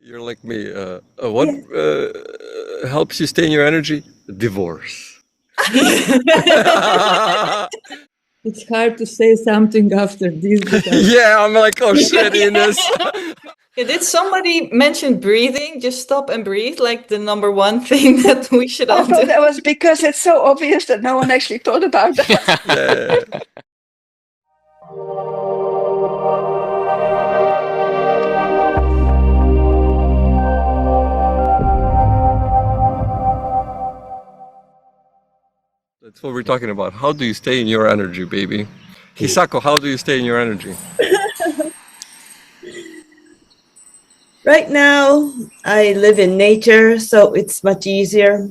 You're like me. What helps you stay in your energy? Divorce. It's hard to say something after this. Yeah, I'm like, oh shit, Ines. Did somebody mention breathing? Just stop and breathe, like the number one thing that we should all do. That was because it's so obvious that no one actually thought about that. Yeah. That's what we're talking about. How do you stay in your energy, baby? Hisako, how do you stay in your energy? Right now, I live in nature, so it's much easier.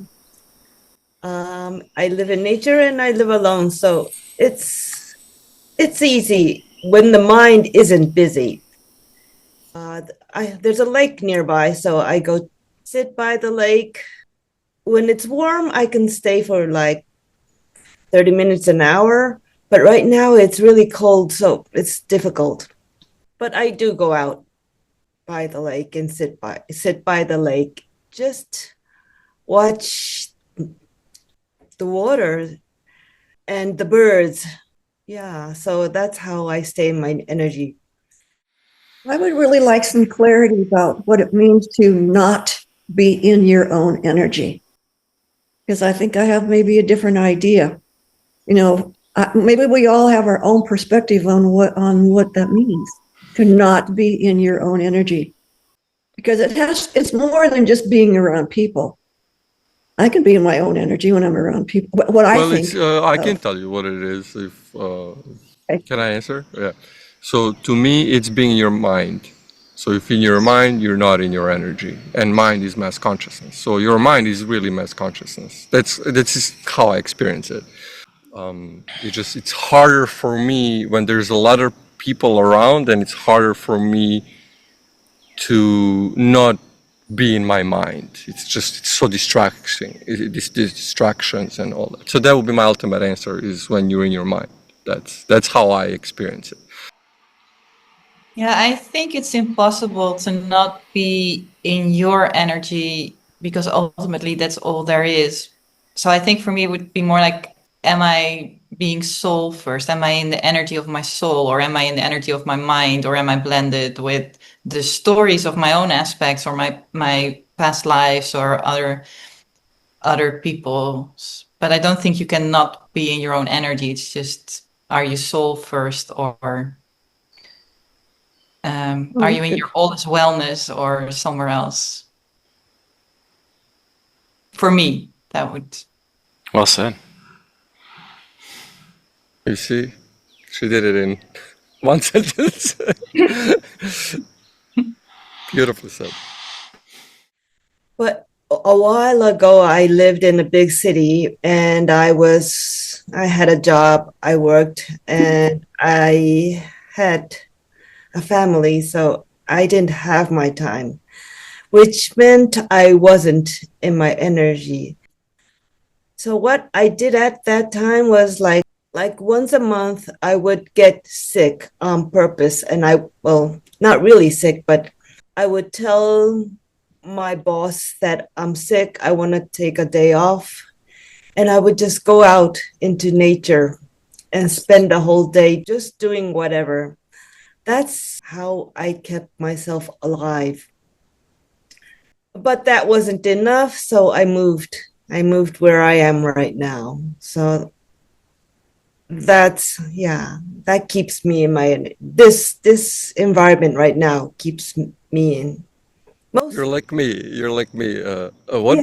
I live in nature and I live alone, so it's easy when the mind isn't busy. There's a lake nearby, so I go sit by the lake. When it's warm, I can stay for like 30 minutes, an hour. But right now it's really cold, so it's difficult. But I do go out by the lake and sit by the lake. Just watch the water and the birds. Yeah, so that's how I stay in my energy. I would really like some clarity about what it means to not be in your own energy, because I think I have maybe a different idea. You know, maybe we all have our own perspective on what that means to not be in your own energy, because it's more than just being around people. I can be in my own energy when I'm around people. What I think. I can tell you what it is. Can I answer? Yeah. So to me, it's being in your mind. So if in your mind, you're not in your energy, and mind is mass consciousness. So your mind is really mass consciousness. That's just how I experience it. It's harder for me when there's a lot of people around, and it's harder for me to not be in my mind. It's so distracting. It's distractions and all that. So that would be my ultimate answer, is when you're in your mind. That's how I experience it. Yeah, I think it's impossible to not be in your energy, because ultimately that's all there is. So I think for me it would be more like, am I being soul first? Am I in the energy of my soul, or am I in the energy of my mind, or am I blended with the stories of my own aspects, or my past lives, or other people's? But I don't think you can not be in your own energy. It's just, are you soul first, or are you in your all-is wellness or somewhere else? For me, that would. Well said. You see, she did it in one sentence. Beautifully said. But a while ago, I lived in a big city, and I had a job, I worked, and I had a family, so I didn't have my time, which meant I wasn't in my energy. So what I did at that time was like once a month, I would get sick on purpose, and not really sick, but I would tell my boss that I'm sick, I want to take a day off, and I would just go out into nature and spend the whole day just doing whatever. That's how I kept myself alive. But that wasn't enough, so I moved where I am right now. So that keeps me in my, this environment right now keeps me in. You're like me. What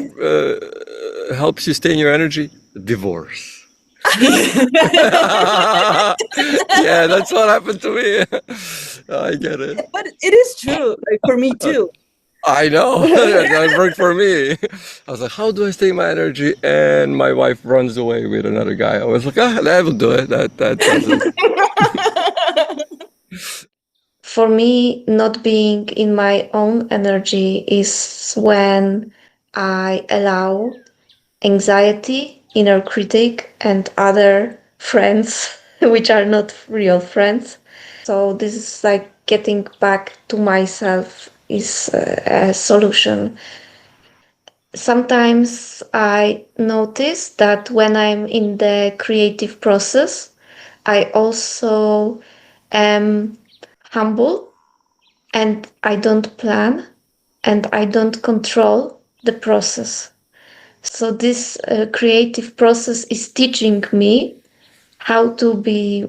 helps you stay in your energy? Divorce. Yeah, that's what happened to me. I get it. But it is true, like for me too. I know. That worked for me. I was like, how do I stay in my energy? And my wife runs away with another guy. I was like, that will do it. That does it. For me, not being in my own energy is when I allow anxiety, inner critic, and other friends, which are not real friends. So this is like getting back to myself is a solution. Sometimes I notice that when I'm in the creative process, I also am humble and I don't plan and I don't control the process. So this creative process is teaching me how to be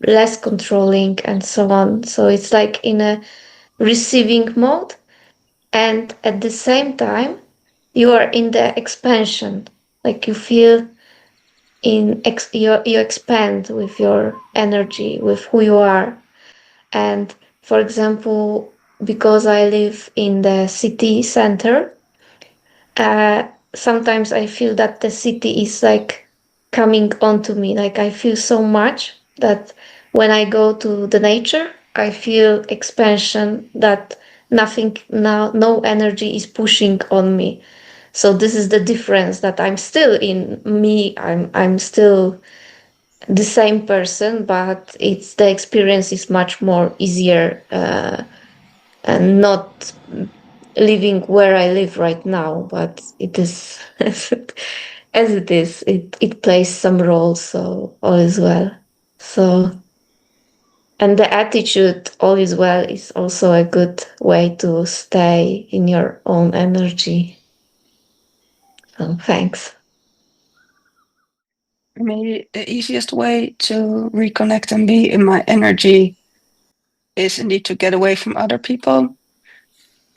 less controlling and so on. So it's like in a receiving mode, and at the same time, you are in the expansion. Like you feel you expand with your energy, with who you are. And for example, because I live in the city center, sometimes I feel that the city is like coming onto me. Like I feel so much that when I go to the nature, I feel expansion that nothing now, no energy is pushing on me. So this is the difference, that I'm still in me. I'm still the same person, but it's the experience is much more easier, and not living where I live right now, but it is as it is. It plays some role, so all is well. So, and the attitude all is well is also a good way to stay in your own energy. So thanks. Maybe the easiest way to reconnect and be in my energy is indeed to get away from other people.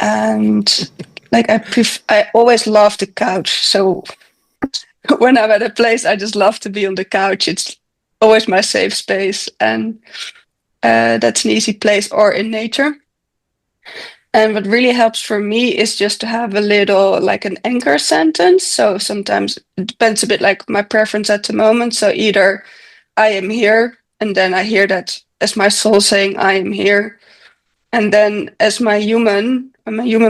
And like I always love the couch. So when I'm at a place, I just love to be on the couch. It's always my safe space, and that's an easy place, or in nature. And what really helps for me is just to have a little like an anchor sentence. So sometimes it depends a bit like my preference at the moment. So either I am here, and then I hear that as my soul saying I am here. And then as my human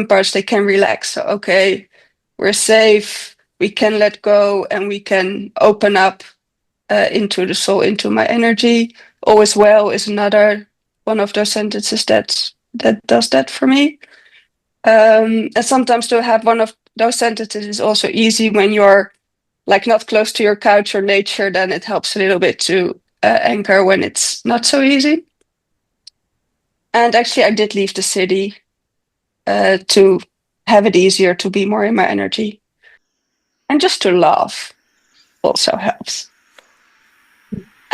parts, they can relax. So, okay, we're safe, we can let go, and we can open up into the soul, into my energy. All is well is another one of those sentences that does that for me. And sometimes to have one of those sentences is also easy when you're like not close to your couch or nature. Then it helps a little bit to anchor when it's not so easy. And actually, I did leave the city to have it easier to be more in my energy. And just to laugh also helps.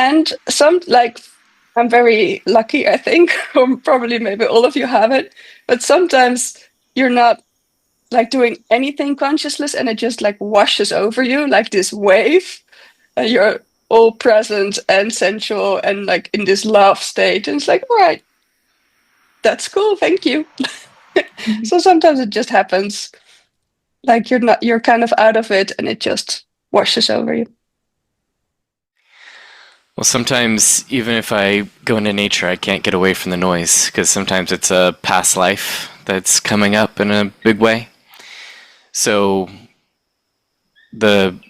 And I'm very lucky, I think, or probably maybe all of you have it, but sometimes you're not like doing anything consciousless and it just like washes over you like this wave. And you're all present and sensual and like in this love state. And it's like, all right, that's cool, thank you. So sometimes it just happens. Like you're kind of out of it and it just washes over you. Well, sometimes even if I go into nature, I can't get away from the noise because sometimes it's a past life that's coming up in a big way. So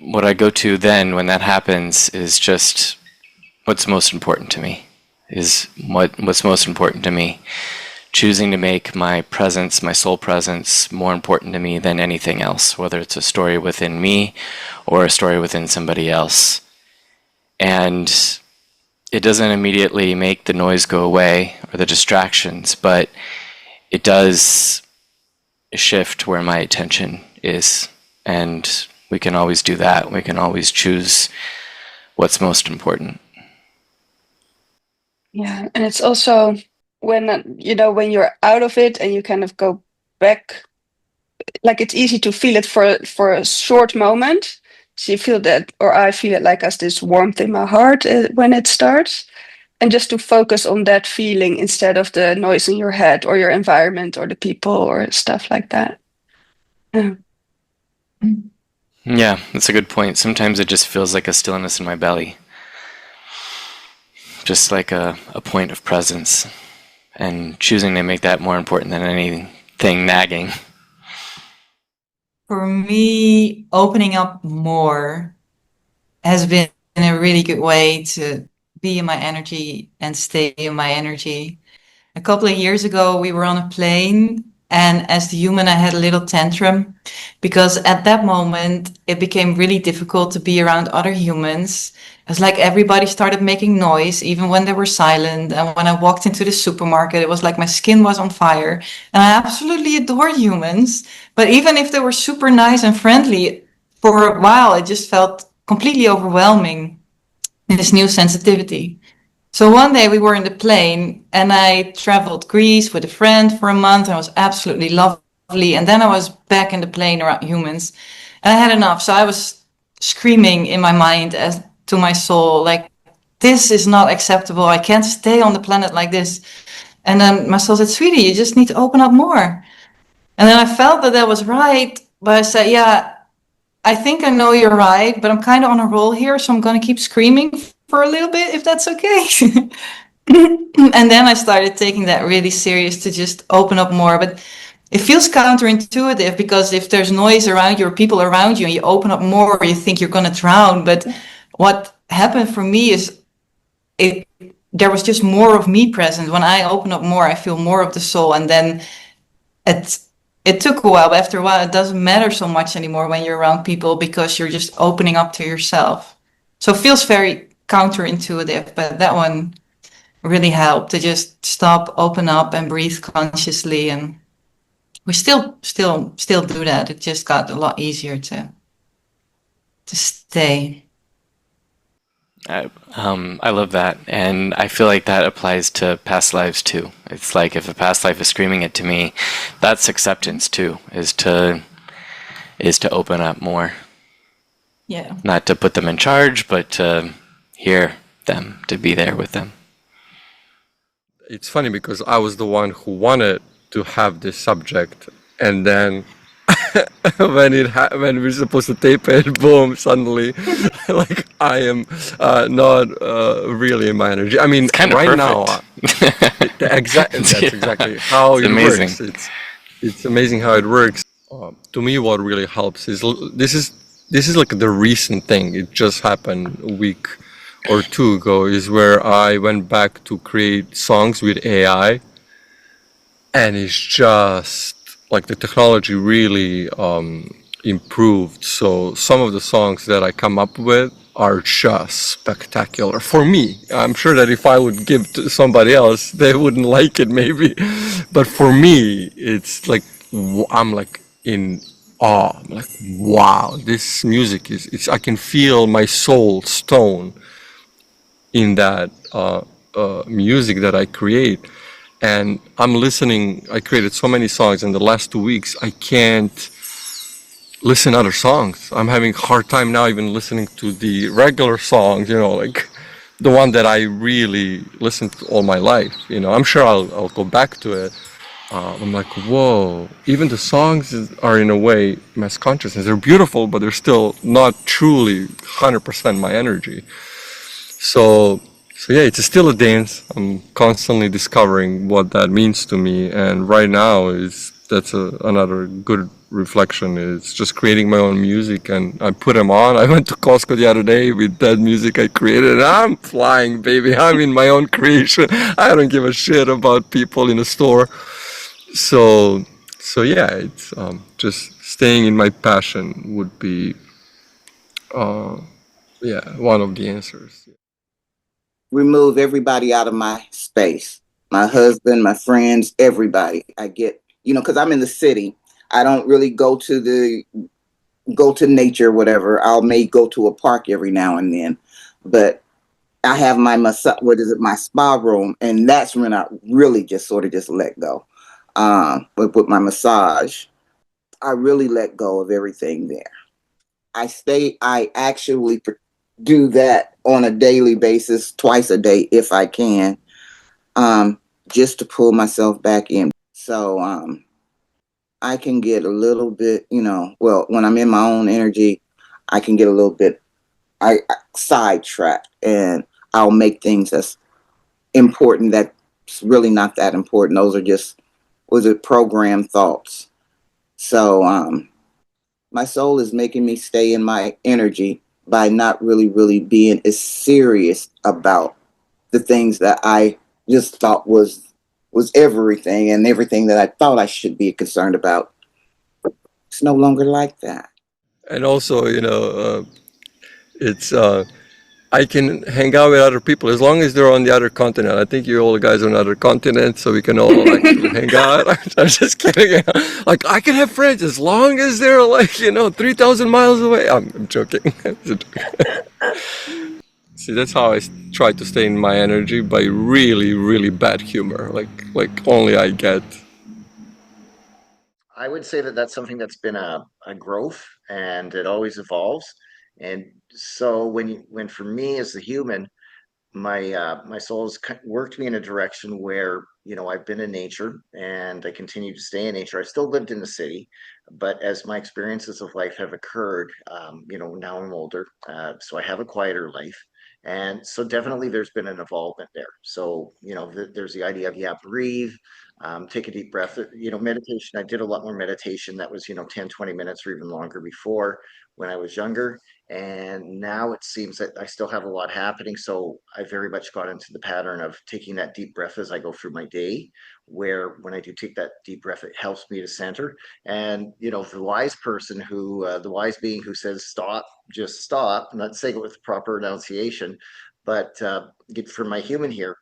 what I go to then when that happens is just what's most important to me, what's most important to me. Choosing to make my presence, my soul presence, more important to me than anything else, whether it's a story within me or a story within somebody else. And it doesn't immediately make the noise go away or the distractions, but it does shift where my attention is. And we can always do that. We can always choose what's most important. Yeah, and it's also when you're out of it and you kind of go back, like it's easy to feel it for a short moment. So you feel that, or I feel it like as this warmth in my heart when it starts, and just to focus on that feeling instead of the noise in your head or your environment or the people or stuff like that. Yeah. Yeah, that's a good point. Sometimes it just feels like a stillness in my belly. Just like a point of presence. And choosing to make that more important than anything nagging. For me, opening up more has been a really good way to be in my energy and stay in my energy. A couple of years ago, we were on a plane And as the human, I had a little tantrum because at that moment, it became really difficult to be around other humans. It's like everybody started making noise, even when they were silent. And when I walked into the supermarket, it was like my skin was on fire. And I absolutely adore humans. But even if they were super nice and friendly, for a while, it just felt completely overwhelming, this new sensitivity. So one day we were in the plane and I traveled Greece with a friend for a month and it was absolutely lovely. And then I was back in the plane around humans and I had enough. So I was screaming in my mind as to my soul, like, this is not acceptable. I can't stay on the planet like this. And then my soul said, sweetie, you just need to open up more. And then I felt that that was right. But I said, yeah, I think I know you're right, but I'm kind of on a roll here. So I'm going to keep screaming for a little bit, if that's okay. And then I started taking that really serious to just open up more. But it feels counterintuitive because if there's noise around you or people around you and you open up more, you think you're going to drown. But what happened for me is there was just more of me present. When I open up more, I feel more of the soul. And then it took a while, but after a while, it doesn't matter so much anymore when you're around people because you're just opening up to yourself. So it feels very counterintuitive, but that one really helped to just stop, open up, and breathe consciously. And we still do that. It just got a lot easier to stay. I love that, and I feel like that applies to past lives too. It's like if a past life is screaming it to me, that's acceptance too. Is to open up more. Yeah. Not to put them in charge, but to hear them, to be there with them. It's funny because I was the one who wanted to have this subject, and then when when we're supposed to tape it, boom! Suddenly, like I am not really in my energy. I mean, It's kind of right perfect. now, that's exactly how It's it amazing. works. It's amazing how it works. To me, what really helps is this is like the recent thing. It just happened a week or two ago. Is where I went back to create songs with AI, and it's just like the technology really improved. So some of the songs that I come up with are just spectacular for me. I'm sure that if I would give to somebody else, they wouldn't like it maybe, but for me, it's like I'm like in awe. I'm like, wow, this music is. I can feel my soul stone in that music that I create. And I'm listening, I created so many songs in the last 2 weeks, I can't listen other songs. I'm having a hard time now even listening to the regular songs, like the one that I really listened to all my life. I'm sure I'll go back to it. I'm like, whoa, even the songs are in a way mass consciousness. They're beautiful, but they're still not truly 100% my energy. So yeah, it's still a dance. I'm constantly discovering what that means to me, and right now that's another good reflection. Is just creating my own music, and I put them on. I went to Costco the other day with that music I created, and I'm flying, baby. I'm in my own creation. I don't give a shit about people in a store. So yeah, it's just staying in my passion would be one of the answers. Remove everybody out of my space. My husband, my friends, everybody. I get, because I'm in the city. I don't really go to nature, whatever. May go to a park every now and then, but I have my my spa room, and that's when I really just sort of just let go. With my massage, I really let go of everything there. I actually do that on a daily basis, twice a day if I can, just to pull myself back in. So I can get a little bit, when I'm in my own energy, I can get a little bit I sidetracked, and I'll make things that's important that's really not that important. Those are just programmed thoughts. So my soul is making me stay in my energy by not really being as serious about the things that I just thought was was everything, and everything that I thought I should be concerned about. It's no longer like that. And also, it's I can hang out with other people as long as they're on the other continent. I think you all guys are on other continent, so we can all like hang out. I'm just kidding. Like I can have friends as long as they're like 3,000 miles away. I'm joking. See, that's how I try to stay in my energy, by really, really bad humor, like only I get. I would say that that's something that's been a growth, and it always evolves. And so when for me as a human, my soul has worked me in a direction where I've been in nature, and I continue to stay in nature. I still lived in the city, but as my experiences of life have occurred, now I'm older, so I have a quieter life. And so definitely there's been an involvement there. So there's the idea of, yeah, breathe, take a deep breath. Meditation, I did a lot more meditation. That was 10, 20 minutes or even longer before, when I was younger. And now it seems that I still have a lot happening. So I very much got into the pattern of taking that deep breath as I go through my day, where when I do take that deep breath, it helps me to center. And, the wise person the wise being who says, stop, just stop, I'm not saying it with the proper enunciation, but for my human here,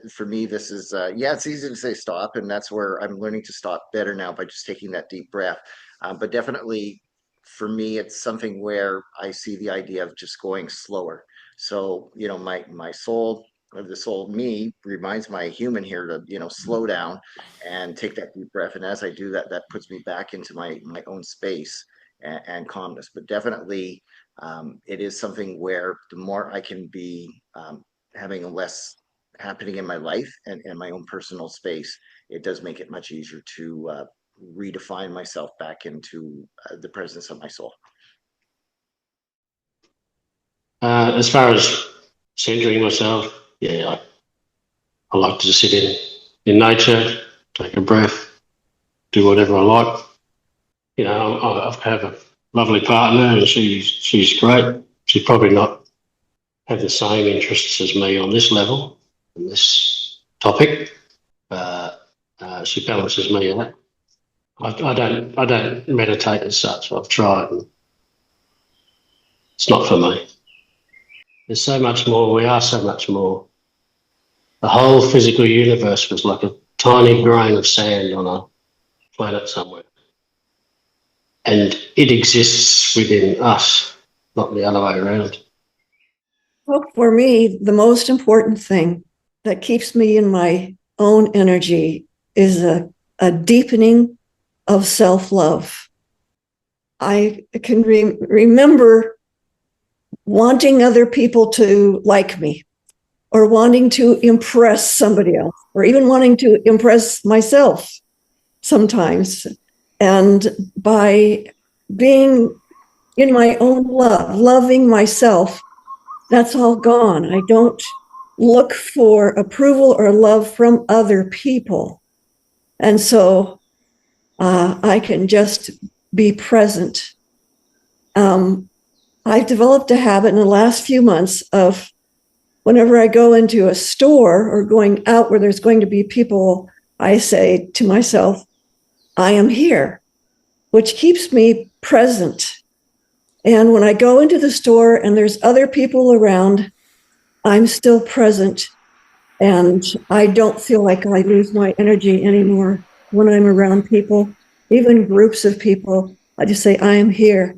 for me, this is, it's easy to say stop. And that's where I'm learning to stop better now, by just taking that deep breath. But definitely, for me, it's something where I see the idea of just going slower. So, my soul, or the soul of me, reminds my human here to, slow down and take that deep breath. And as I do that, that puts me back into my own space and calmness. But definitely, it is something where the more I can be having less happening in my life and my own personal space, it does make it much easier to redefine myself back into the presence of my soul. As far as centering myself, I like to just sit in nature, take a breath, do whatever I like. I have a lovely partner, and she's great. She's probably not have the same interests as me on this level, on this topic, but she balances me out. I don't meditate as such. I've tried, and it's not for me. There's so much more. We are so much more. The whole physical universe was like a tiny grain of sand on a planet somewhere, and it exists within us, not the other way around. Well, for me, the most important thing that keeps me in my own energy is a deepening of self-love. I can remember wanting other people to like me, or wanting to impress somebody else, or even wanting to impress myself sometimes. And by being in my own love, loving myself, that's all gone. I don't look for approval or love from other people. And so I can just be present. I've developed a habit in the last few months of, whenever I go into a store or going out where there's going to be people, I say to myself, I am here, which keeps me present. And when I go into the store and there's other people around, I'm still present. And I don't feel like I lose my energy anymore when I'm around people, even groups of people. I just say, I am here.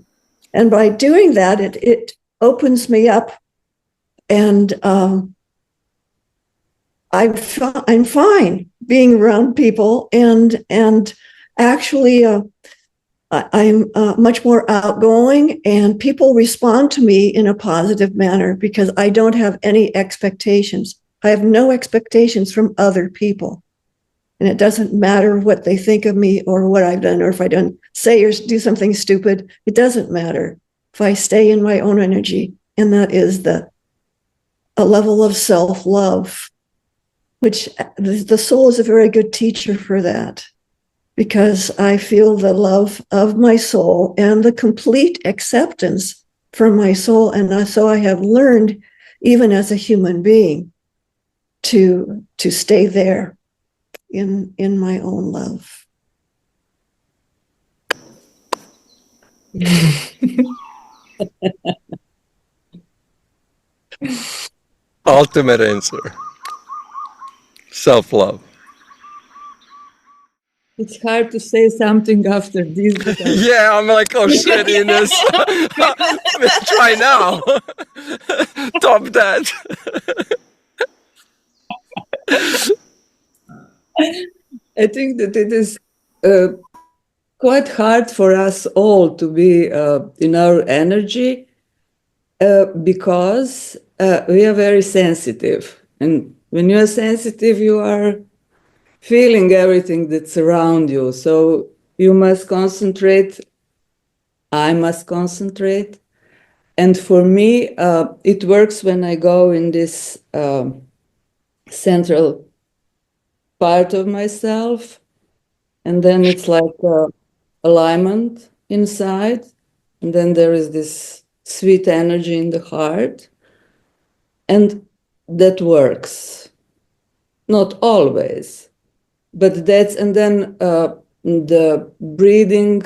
And by doing that, it opens me up. And I'm fine being around people, and actually I'm much more outgoing, and people respond to me in a positive manner because I don't have any expectations. I have no expectations from other people, and it doesn't matter what they think of me or what I've done, or if I don't say or do something stupid. It doesn't matter if I stay in my own energy, and that is a level of self-love, which the soul is a very good teacher for that, because I feel the love of my soul and the complete acceptance from my soul. And so I have learned, even as a human being, to stay there. in my own love. Ultimate answer. Self-love. It's hard to say something after this because Yeah, I'm like, oh shit, Ines. Try now. Top that. I think that it is quite hard for us all to be in our energy because we are very sensitive. And when you are sensitive, you are feeling everything that's around you. So you must concentrate. I must concentrate. And for me, it works when I go in this central part of myself. And then it's like alignment inside. And then there is this sweet energy in the heart. And that works. Not always, but that's, and then the breathing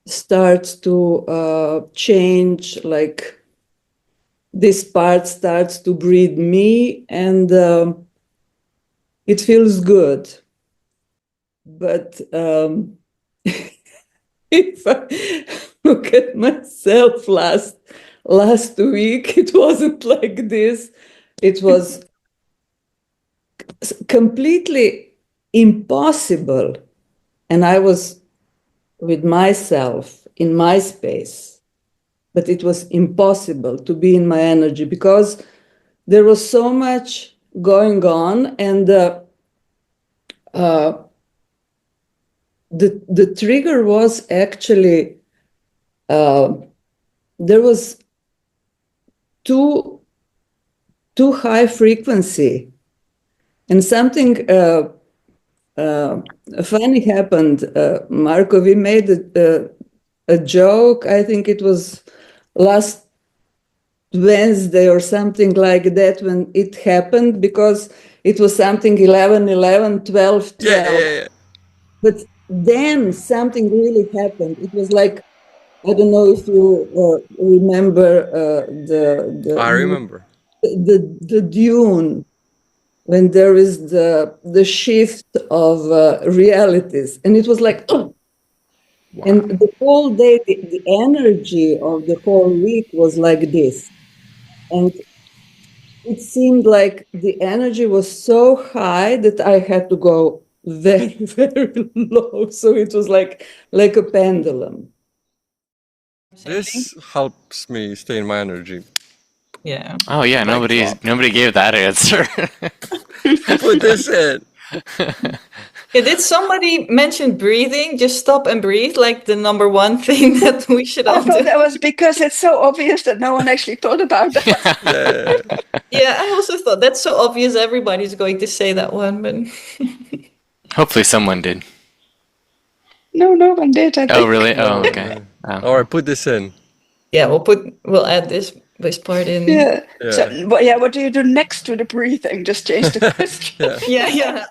starts to change, like this part starts to breathe me, and it feels good. But if I look at myself last week, it wasn't like this. It was completely impossible. And I was with myself in my space, but it was impossible to be in my energy because there was so much going on, and the trigger was actually there was too high frequency, and something funny happened. Marko, we made a joke. I think it was last Wednesday or something like that when it happened, because it was something 11, 11, 12, 12. Yeah. But then something really happened. It was like, I don't know if you remember I remember. the dune, when there is the shift of realities. And it was like, oh. Wow. And the whole day, the energy of the whole week was like this. And it seemed like the energy was so high that I had to go very, very low. So it was like a pendulum. This helps me stay in my energy. Yeah. Oh yeah, nobody gave that answer. Put this in. Yeah, did somebody mention breathing? Just stop and breathe, like the number one thing that we should all I thought do. that was because it's so obvious that no one actually thought about that. Yeah, I also thought that's so obvious. Everybody's going to say that one, but Hopefully someone did. No one did. I think. Oh really? Oh okay. All right, put this in. yeah, we'll add this part in. Yeah. So, what do you do next to the breathing? Just change the question. Yeah.